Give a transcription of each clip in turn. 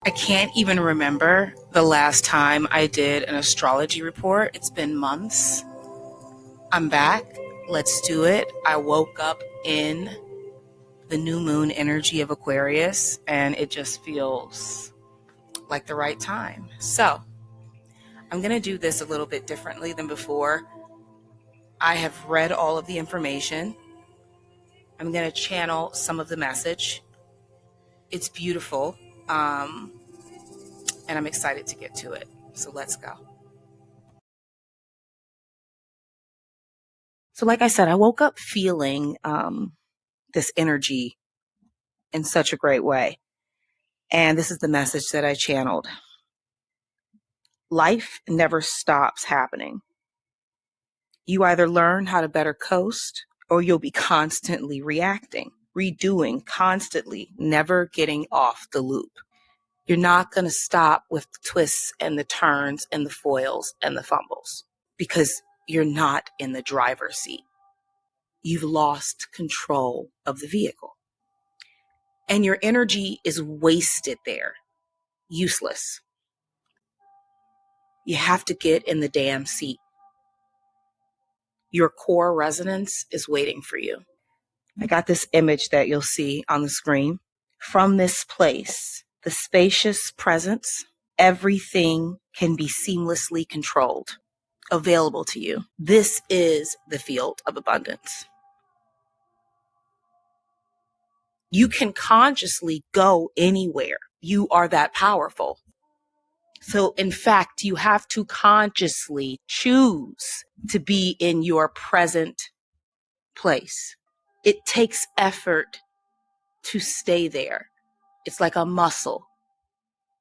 I can't even remember the last time I did an astrology report. It's been months. I'm back. Let's do it. I woke up in the new moon energy of Aquarius, and it just feels like the right time. So I'm going to do this a little bit differently than before. I have read all of the information. I'm going to channel some of the message. It's beautiful. And I'm excited to get to it. So let's go. So like I said, I woke up feeling this energy in such a great way. And this is the message that I channeled. Life never stops happening. You either learn how to better coast, or you'll be constantly reacting, redoing, constantly, never getting off the loop. You're not going to stop with the twists and the turns and the foils and the fumbles because you're not in the driver's seat. You've lost control of the vehicle. And your energy is wasted there, useless. You have to get in the damn seat. Your core resonance is waiting for you. I got this image that you'll see on the screen. From this place, the spacious presence, everything can be seamlessly controlled, available to you. This is the field of abundance. You can consciously go anywhere. You are that powerful. So in fact, you have to consciously choose to be in your present place. It takes effort to stay there. It's like a muscle.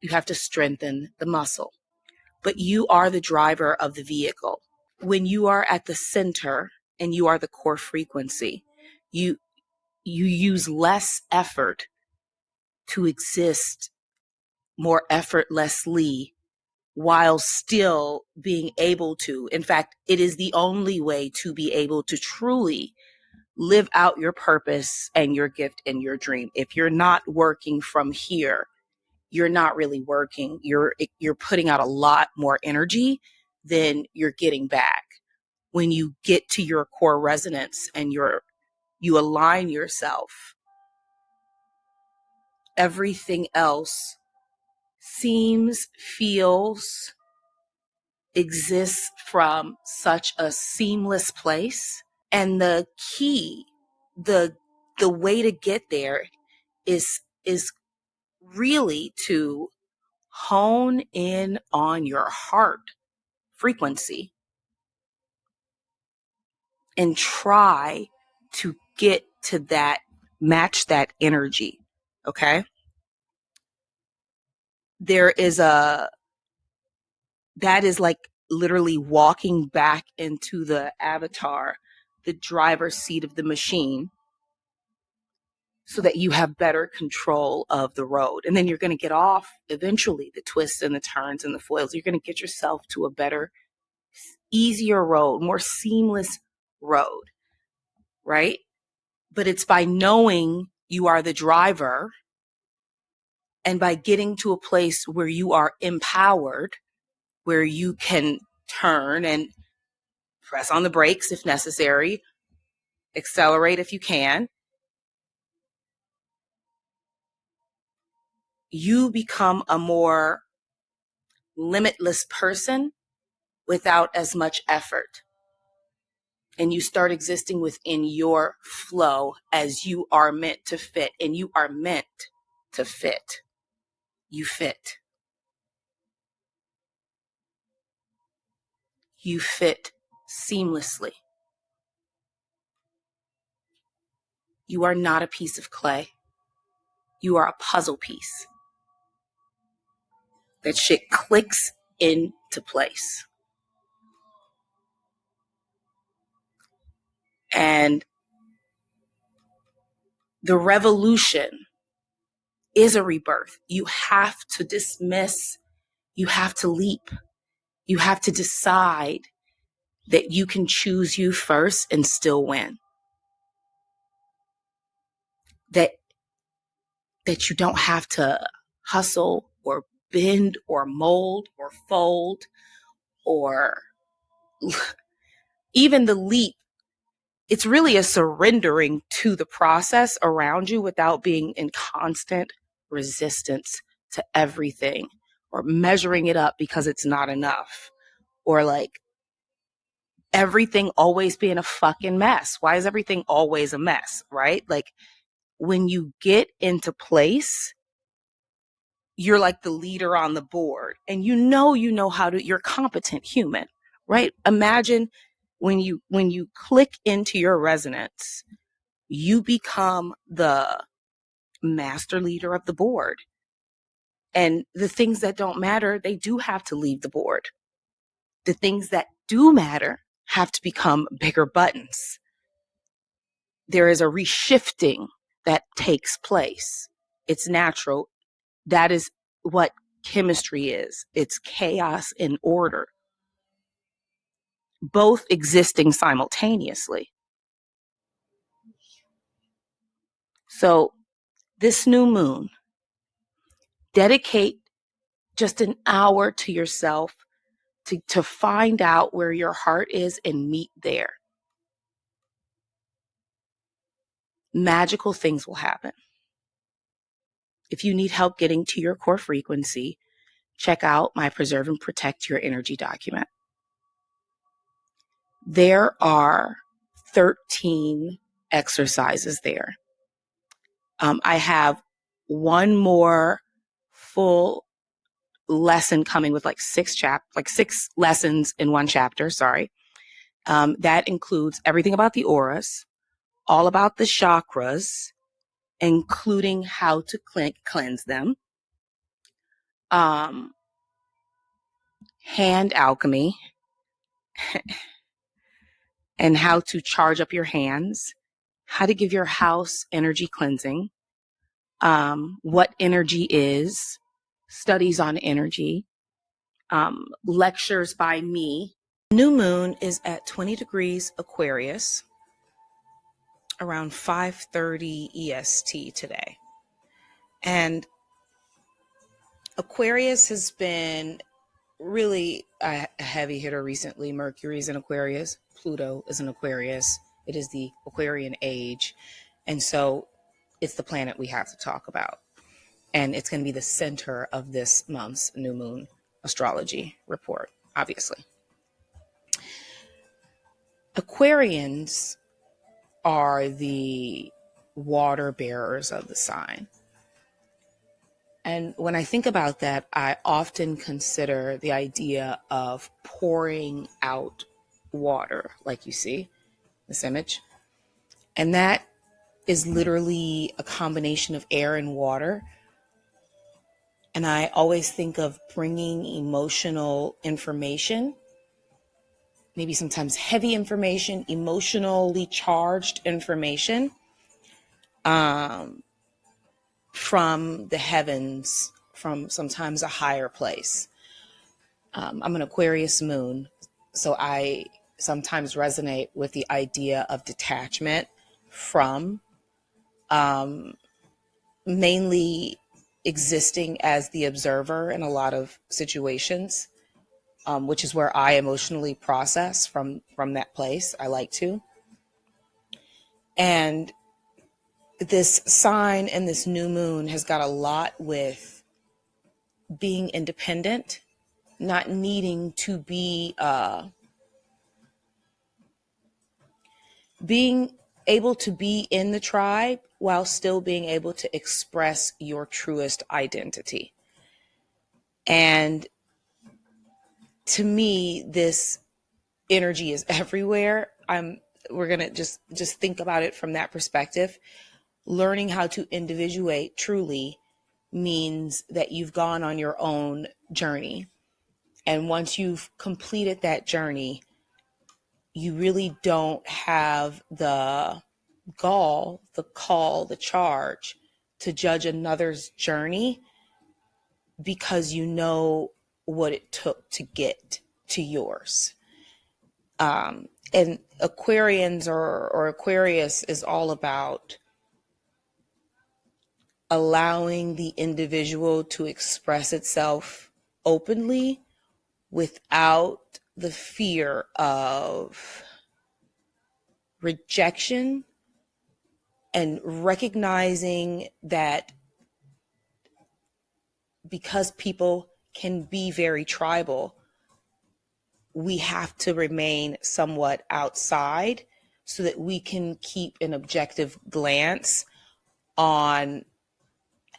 You have to strengthen the muscle. But you are the driver of the vehicle. When you are at the center and you are the core frequency, you use less effort to exist more effortlessly while still being able to. In fact, it is the only way to be able to truly live out your purpose and your gift and your dream. If you're not working from here, you're not really working. You're putting out a lot more energy than you're getting back. When you get to your core resonance and you align yourself, everything else seems, feels, exists from such a seamless place. And the key, the way to get there is really to hone in on your heart frequency and try to get to that, match that energy. Okay. That is like literally walking back into the avatar, the driver's seat of the machine, so that you have better control of the road. And then you're going to get off eventually the twists and the turns and the foils. You're going to get yourself to a better, easier road, more seamless road, right? But it's by knowing you are the driver and by getting to a place where you are empowered, where you can turn and press on the brakes if necessary, accelerate if you can. You become a more limitless person without as much effort. And you start existing within your flow as you are meant to fit. And you are meant to fit. You fit. You fit seamlessly. You are not a piece of clay. You are a puzzle piece. That shit clicks into place. And the revolution is a rebirth. You have to dismiss, you have to leap, you have to decide that you can choose you first and still win. That you don't have to hustle or bend or mold or fold or even the leap. It's really a surrendering to the process around you without being in constant resistance to everything or measuring it up because it's not enough, or like everything always being a fucking mess. Why is everything always a mess, right? Like when you get into place, you're like the leader on the board and you know how to, you're a competent human, right? Imagine when you click into your resonance, you become the master leader of the board. And the things that don't matter, they do have to leave the board. The things that do matter have to become bigger buttons. There is a reshifting that takes place. It's natural. That is what chemistry is. It's chaos and order, both existing simultaneously. So this new moon, dedicate just an hour to yourself to find out where your heart is and meet there. Magical things will happen. If you need help getting to your core frequency, check out my Preserve and Protect Your Energy document. There are 13 exercises there. I have one more full lesson coming with like six lessons in one chapter. Sorry. That includes everything about the auras, all about the chakras, including how to cleanse them, hand alchemy, and how to charge up your hands, how to give your house energy cleansing, what energy is, studies on energy, lectures by me. New moon is at 20 degrees Aquarius, around 5:30 EST today. And Aquarius has been really a heavy hitter recently. Mercury's in Aquarius, Pluto is in Aquarius. It is the Aquarian age. And so it's the planet we have to talk about. And it's going to be the center of this month's new moon astrology report, obviously. Aquarians are the water bearers of the sign. And when I think about that, I often consider the idea of pouring out water, like you see this image. And that is literally a combination of air and water. And I always think of bringing emotional information, maybe sometimes heavy information, emotionally charged information, from the heavens, from sometimes a higher place. I'm an Aquarius moon, so I sometimes resonate with the idea of detachment from, mainly existing as the observer in a lot of situations, which is where I emotionally process from that place. I like to. And this sign and this new moon has got a lot with being independent, not needing to be, being able to be in the tribe while still being able to express your truest identity. And to me, this energy is everywhere. We're going to just think about it from that perspective. Learning how to individuate truly means that you've gone on your own journey. And once you've completed that journey, you really don't have the gall, the call, the charge to judge another's journey, because you know what it took to get to yours. And Aquarians or Aquarius is all about allowing the individual to express itself openly without the fear of rejection, and recognizing that because people can be very tribal, we have to remain somewhat outside so that we can keep an objective glance on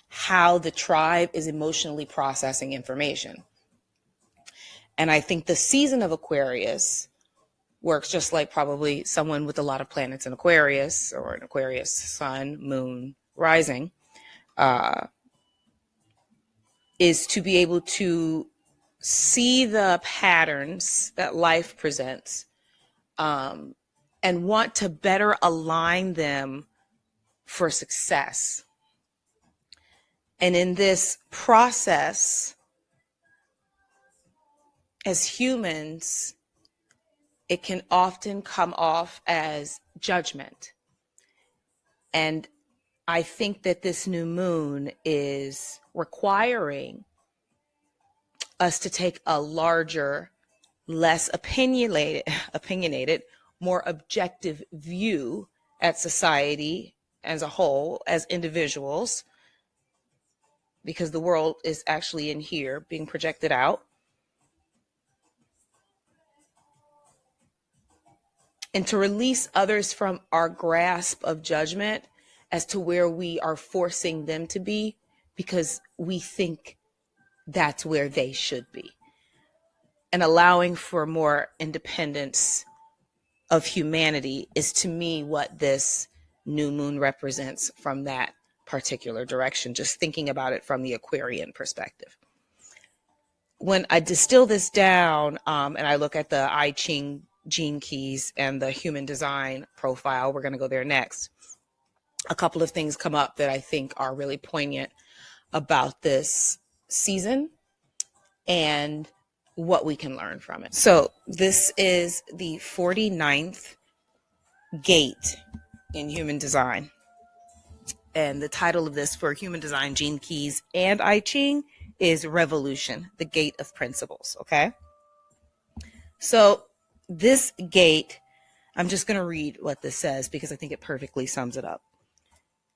how the tribe is emotionally processing information. And I think the season of Aquarius works just like probably someone with a lot of planets in Aquarius, or an Aquarius sun, moon, rising, is to be able to see the patterns that life presents, and want to better align them for success. And in this process, as humans, it can often come off as judgment. And I think that this new moon is requiring us to take a larger, less opinionated, more objective view at society as a whole, as individuals, because the world is actually in here being projected out. And to release others from our grasp of judgment as to where we are forcing them to be because we think that's where they should be. And allowing for more independence of humanity is, to me, what this new moon represents from that particular direction, just thinking about it from the Aquarian perspective. When I distill this down, and I look at the I Ching gene keys and the human design profile, we're going to go there next. A couple of things come up that I think are really poignant about this season and what we can learn from it. So this is the 49th gate in human design. And the title of this for human design, gene keys, and I Ching is Revolution, the Gate of Principles. Okay. So this gate, I'm just going to read what this says because I think it perfectly sums it up.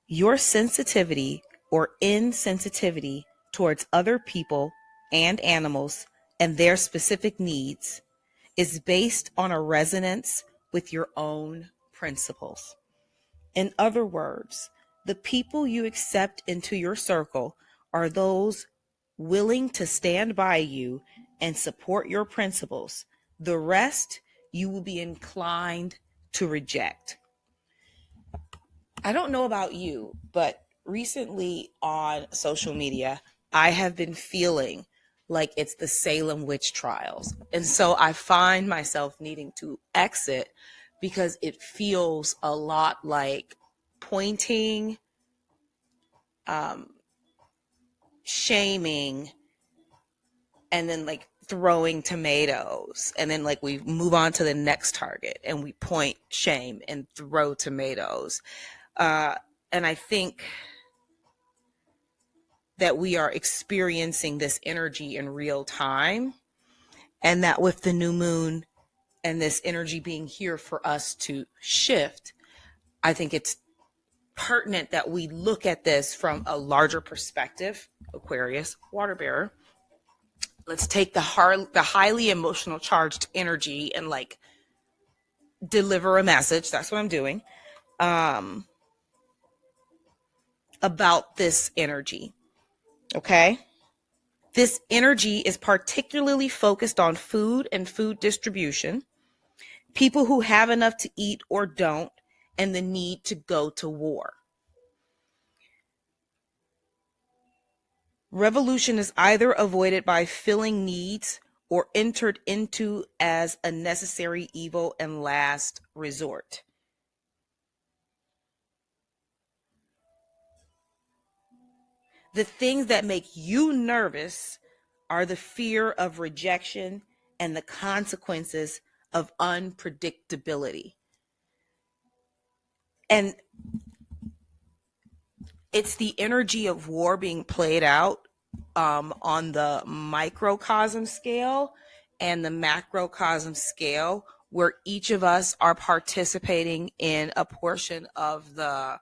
Your sensitivity or insensitivity towards other people and animals and their specific needs is based on a resonance with your own principles. In other words, the people you accept into your circle are those willing to stand by you and support your principles. The rest you will be inclined to reject. I don't know about you, but recently on social media, I have been feeling like it's the Salem witch trials. And so I find myself needing to exit because it feels a lot like pointing, shaming, and then like throwing tomatoes. And then like we move on to the next target and we point, shame, and throw tomatoes. And I think that we are experiencing this energy in real time, and that with the new moon and this energy being here for us to shift, I think it's pertinent that we look at this from a larger perspective. Aquarius, water bearer. Let's take the highly emotional charged energy and like deliver a message. That's what I'm doing. About this energy. Okay. This energy is particularly focused on food and food distribution, people who have enough to eat or don't, and the need to go to war. Revolution is either avoided by filling needs or entered into as a necessary evil and last resort. The things that make you nervous are the fear of rejection and the consequences of unpredictability. And it's the energy of war being played out on the microcosm scale and the macrocosm scale, where each of us are participating in a portion of the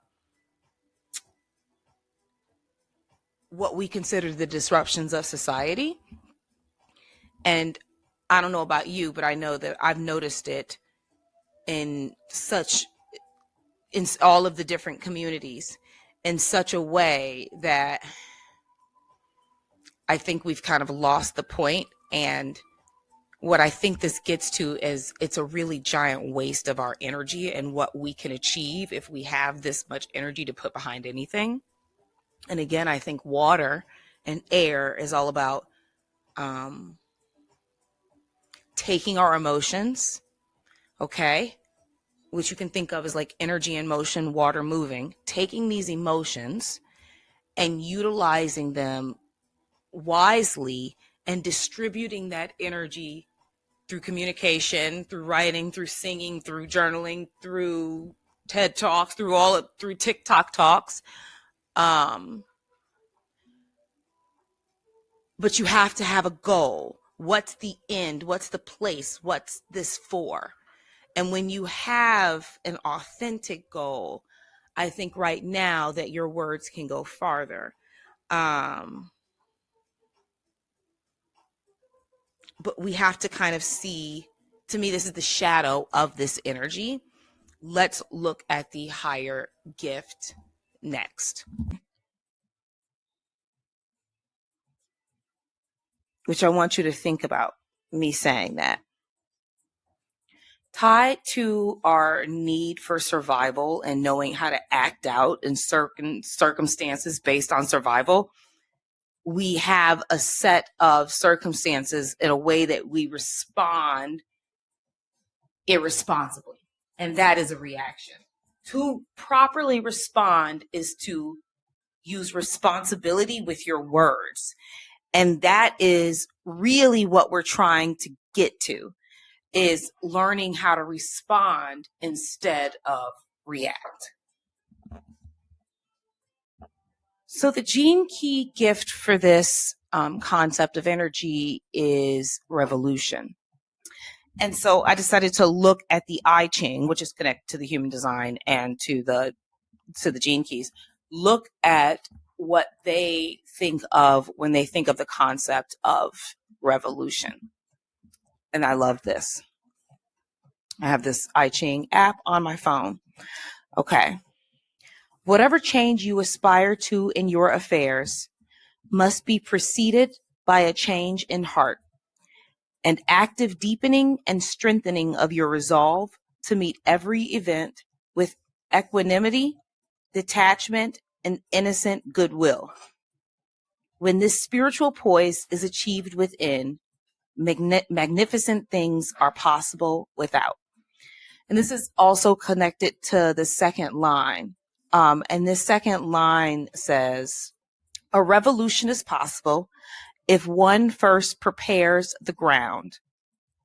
what we consider the disruptions of society. And I don't know about you, but I know that I've noticed it in all of the different communities in such a way that I think we've kind of lost the point. And what I think this gets to is it's a really giant waste of our energy and what we can achieve if we have this much energy to put behind anything. And again, I think water and air is all about taking our emotions, okay, which you can think of as like energy in motion, water moving, taking these emotions and utilizing them wisely and distributing that energy through communication, through writing, through singing, through journaling, through TED Talks, through TikTok talks. But you have to have a goal. What's the end? What's the place? What's this for? And when you have an authentic goal, I think right now that your words can go farther. But we have to kind of see, to me, this is the shadow of this energy. Let's look at the higher gift next, which I want you to think about me saying that. Tied to our need for survival and knowing how to act out in certain circumstances based on survival, we have a set of circumstances in a way that we respond irresponsibly. And that is a reaction. To properly respond is to use responsibility with your words. And that is really what we're trying to get to, is learning how to respond instead of react. So the gene key gift for this concept of energy is revolution. And so I decided to look at the I Ching, which is connected to the human design and to the gene keys. Look at what they think of when they think of the concept of revolution. And I love this. I have this I Ching app on my phone. Okay. Whatever change you aspire to in your affairs must be preceded by a change in heart, an active deepening and strengthening of your resolve to meet every event with equanimity, detachment, and innocent goodwill. When this spiritual poise is achieved within, magnificent things are possible without. And this is also connected to the second line. And this second line says, a revolution is possible if one first prepares the ground.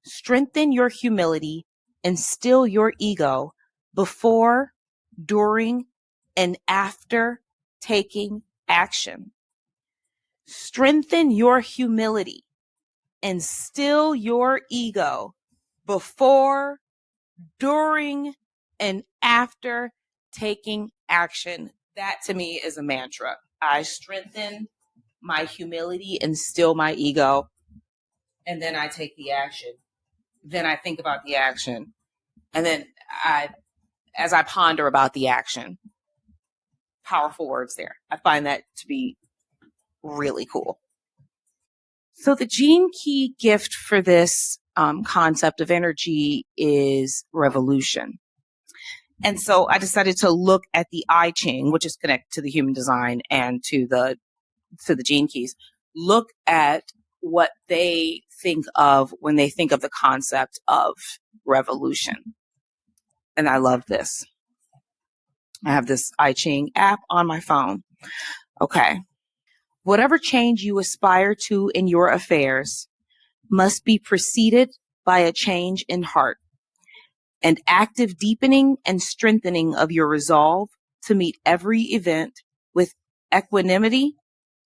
Strengthen your humility and still your ego before, during, and after taking action. Strengthen your humility and still your ego before, during, and after taking action. That to me is a mantra. I strengthen my humility and still my ego, and then I take the action. Then I think about the action, and then as I ponder about the action, powerful words there. I find that to be really cool. So the gene key gift for this concept of energy is revolution. And so I decided to look at the I Ching, which is connected to the human design and to the gene keys. Look at what they think of when they think of the concept of revolution. And I love this. I have this I Ching app on my phone. Okay. Whatever change you aspire to in your affairs must be preceded by a change in heart, an active deepening and strengthening of your resolve to meet every event with equanimity,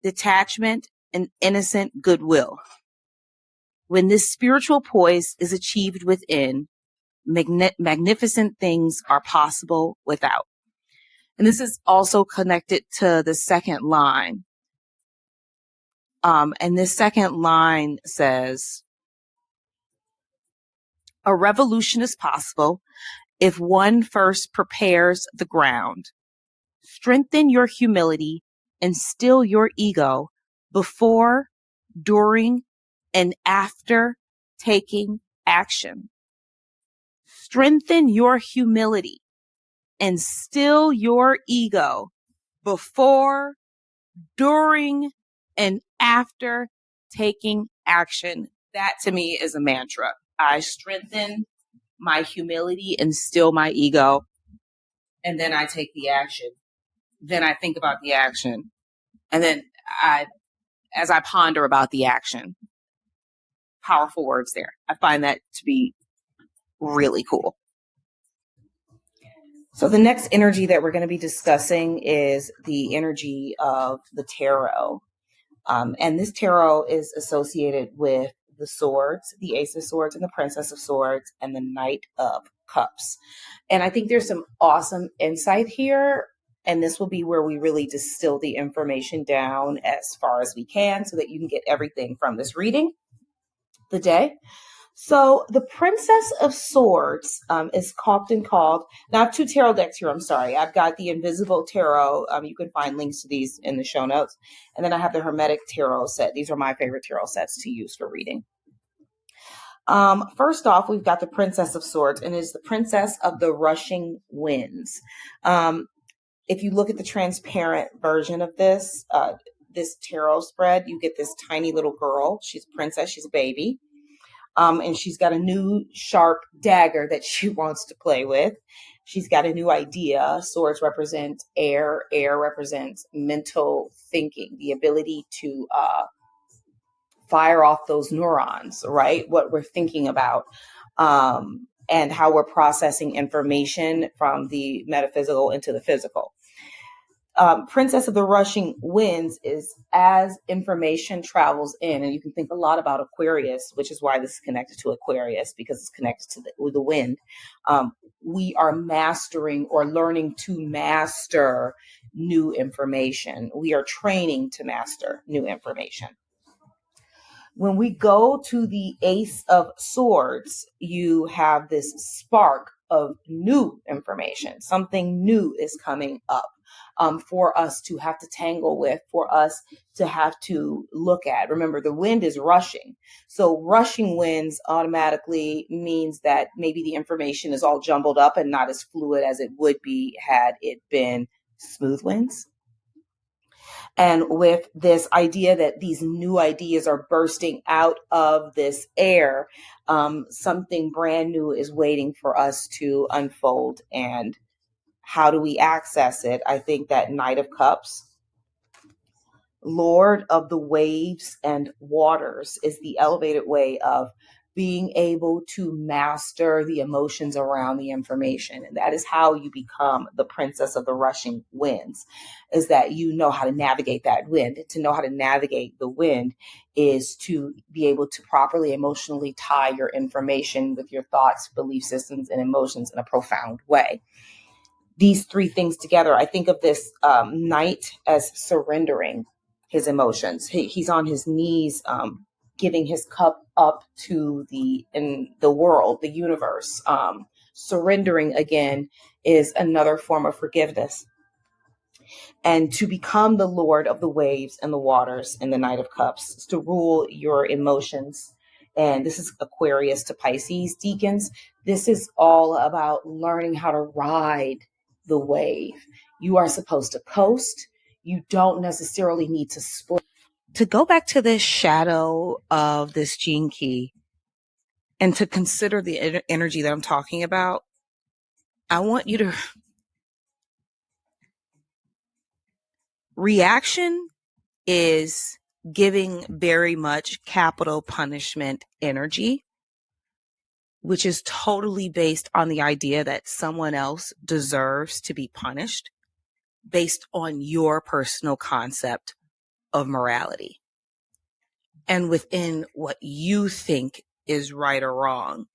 detachment, and innocent goodwill. When this spiritual poise is achieved within, magnificent things are possible without. And this is also connected to the second line. And this second line says, a revolution is possible if one first prepares the ground. Strengthen your humility and still your ego before, during, and after taking action. Strengthen your humility and still your ego before, during, and after taking action. That to me is a mantra. I strengthen my humility and still my ego, and then I take the action. Then I think about the action. And then as I ponder about the action, powerful words there. I find that to be really cool. So the next energy that we're going to be discussing is the energy of the tarot. And this tarot is associated with the swords, the Ace of Swords and the Princess of Swords and the Knight of Cups. And I think there's some awesome insight here. And this will be where we really distill the information down as far as we can so that you can get everything from this reading the day. So the Princess of Swords is often called, now I have two tarot decks here, I'm sorry. I've got the Invisible Tarot. You can find links to these in the show notes. And then I have the Hermetic Tarot set. These are my favorite tarot sets to use for reading. First off, we've got the Princess of Swords, and it is the Princess of the Rushing Winds. If you look at the transparent version of this tarot spread, you get this tiny little girl. She's a princess. She's a baby. And she's got a new sharp dagger that she wants to play with. She's got a new idea. Swords represent air. Air represents mental thinking, the ability to fire off those neurons, right? What we're thinking about, and how we're processing information from the metaphysical into the physical. Princess of the Rushing Winds is as information travels in, and you can think a lot about Aquarius, which is why this is connected to Aquarius, because it's connected to the wind. We are mastering or learning to master new information. We are training to master new information. When we go to the Ace of Swords, you have this spark of new information. Something new is coming up. For us to have to tangle with, for us to have to look at. Remember, the wind is rushing. So rushing winds automatically means that maybe the information is all jumbled up and not as fluid as it would be had it been smooth winds. And with this idea that these new ideas are bursting out of this air, something brand new is waiting for us to unfold. And how do we access it? I think that Knight of Cups, Lord of the waves and waters, is the elevated way of being able to master the emotions around the information. And that is how you become the Princess of the Rushing Winds, is that you know how to navigate that wind. To know how to navigate the wind is to be able to properly emotionally tie your information with your thoughts, belief systems, and emotions in a profound way. These three things together, I think of this knight as surrendering his emotions. He's on his knees, giving his cup up to the world, the universe. Surrendering again is another form of forgiveness. And to become the Lord of the waves and the waters in the Knight of Cups is to rule your emotions. And this is Aquarius to Pisces deacons. This is all about learning how to ride the wave. You are supposed to coast. You don't necessarily need to split. To go back to this shadow of this gene key and to consider the energy that I'm talking about, I want you to reaction is giving very much capital punishment energy, which is totally based on the idea that someone else deserves to be punished. based on your personal concept of morality and within what you think is right or wrong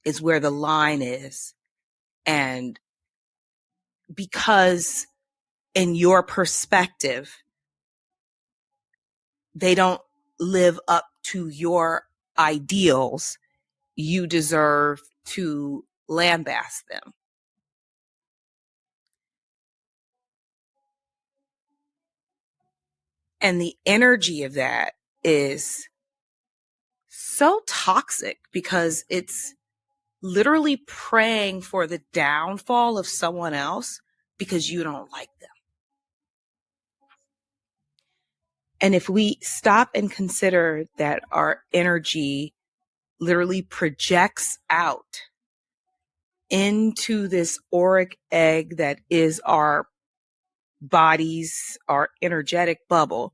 is where the line is. And because in your perspective, they don't live up to your ideals, you deserve to lambaste them. And the energy of that is so toxic because it's literally praying for the downfall of someone else because you don't like them. And if we stop and consider that our energy literally projects out into this auric egg that is our bodies, our energetic bubble,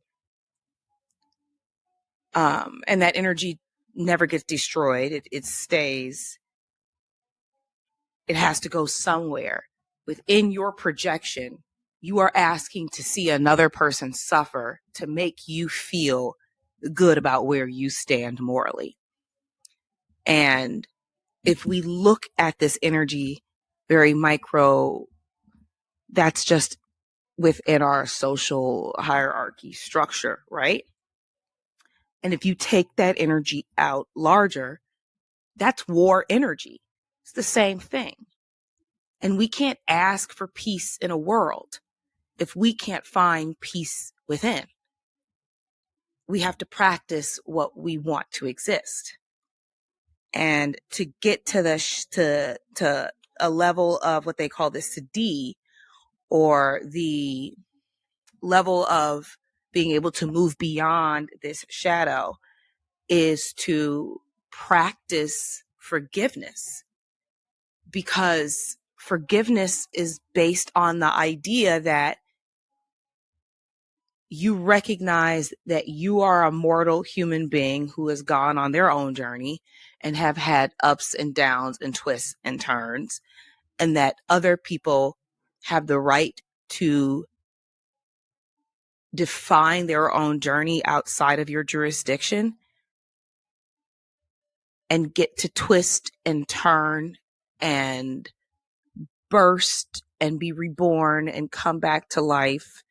and that energy never gets destroyed, it stays. It has to go somewhere. Within your projection, you are asking to see another person suffer to make you feel good about where you stand morally. And if we look at this energy very micro, that's just within our social hierarchy structure, right? And if you take that energy out larger, that's war energy. It's the same thing. And we can't ask for peace in a world if we can't find peace within. We have to practice what we want to exist. And to get to the to a level of what they call the siddhi, or the level of being able to move beyond this shadow, is to practice forgiveness, because forgiveness is based on the idea that you recognize that you are a mortal human being who has gone on their own journey and have had ups and downs and twists and turns, and that other people have the right to define their own journey outside of your jurisdiction and get to twist and turn and burst and be reborn and come back to life,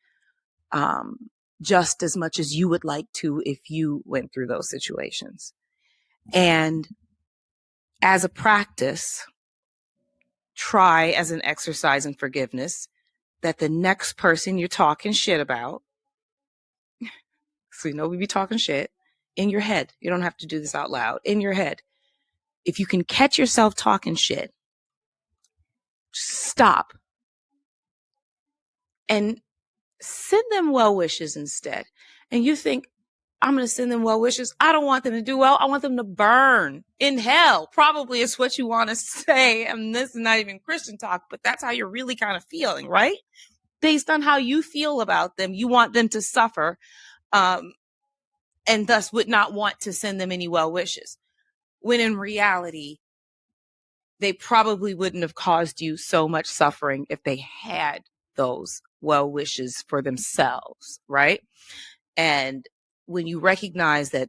just as much as you would like to if you went through those situations. And as a practice, try as an exercise in forgiveness that the next person you're talking shit about, so you know we be talking shit, in your head, you don't have to do this out loud, in your head, if you can catch yourself talking shit, stop and send them well wishes instead. And you think, I'm going to send them well wishes. I don't want them to do well. I want them to burn in hell. Probably is what you want to say. And this is not even Christian talk, but that's how you're really kind of feeling, right? Based on how you feel about them, you want them to suffer, and thus would not want to send them any well wishes. When in reality, they probably wouldn't have caused you so much suffering if they had those well wishes for themselves, right? And when you recognize that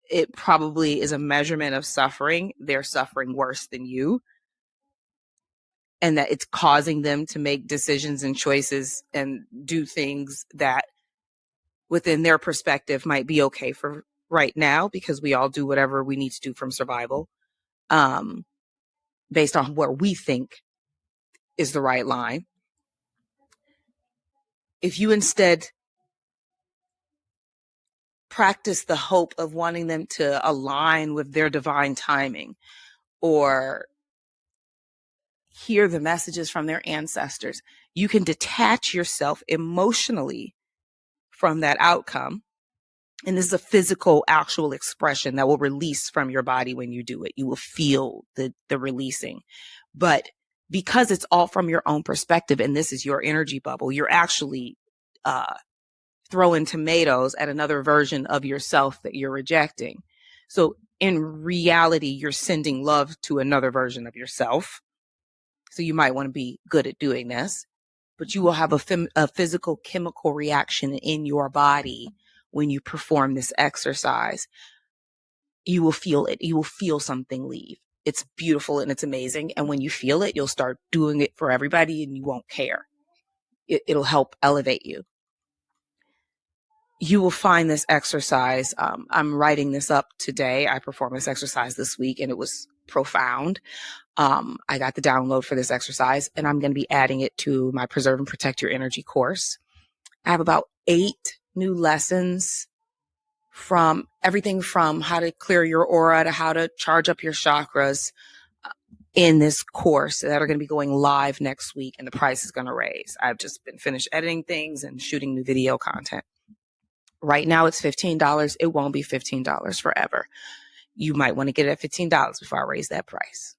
it probably is a measurement of suffering, they're suffering worse than you, and that it's causing them to make decisions and choices and do things that within their perspective might be okay for right now, because we all do whatever we need to do from survival, based on what we think is the right line. If you instead practice the hope of wanting them to align with their divine timing, or hear the messages from their ancestors, you can detach yourself emotionally from that outcome. And this is a physical, actual expression that will release from your body when you do it. You will feel the releasing. But because it's all from your own perspective, and this is your energy bubble, you're actually throwing tomatoes at another version of yourself that you're rejecting. So in reality, you're sending love to another version of yourself. So you might want to be good at doing this. but you will have a physical chemical reaction in your body when you perform this exercise. You will feel it. You will feel something leave. It's beautiful and it's amazing. And when you feel it, you'll start doing it for everybody and you won't care. It'll help elevate you. You will find this exercise. I'm writing this up today. I performed this exercise this week and it was profound. I got the download for this exercise and I'm going to be adding it to my Preserve and Protect Your Energy course. I have about 8 new lessons, from everything from how to clear your aura to how to charge up your chakras, in this course that are going to be going live next week, and the price is going to raise. I've just been finished editing things and shooting new video content. Right now it's $15. It won't be $15 forever. You might want to get it at $15 before I raise that price.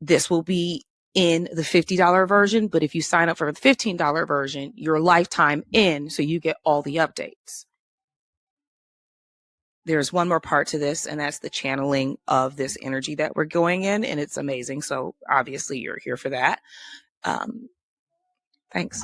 This will be in the $50 version, but if you sign up for the $15 version, you're lifetime in, so you get all the updates. There's one more part to this, and that's the channeling of this energy that we're going in, and it's amazing. So obviously you're here for that. Thanks.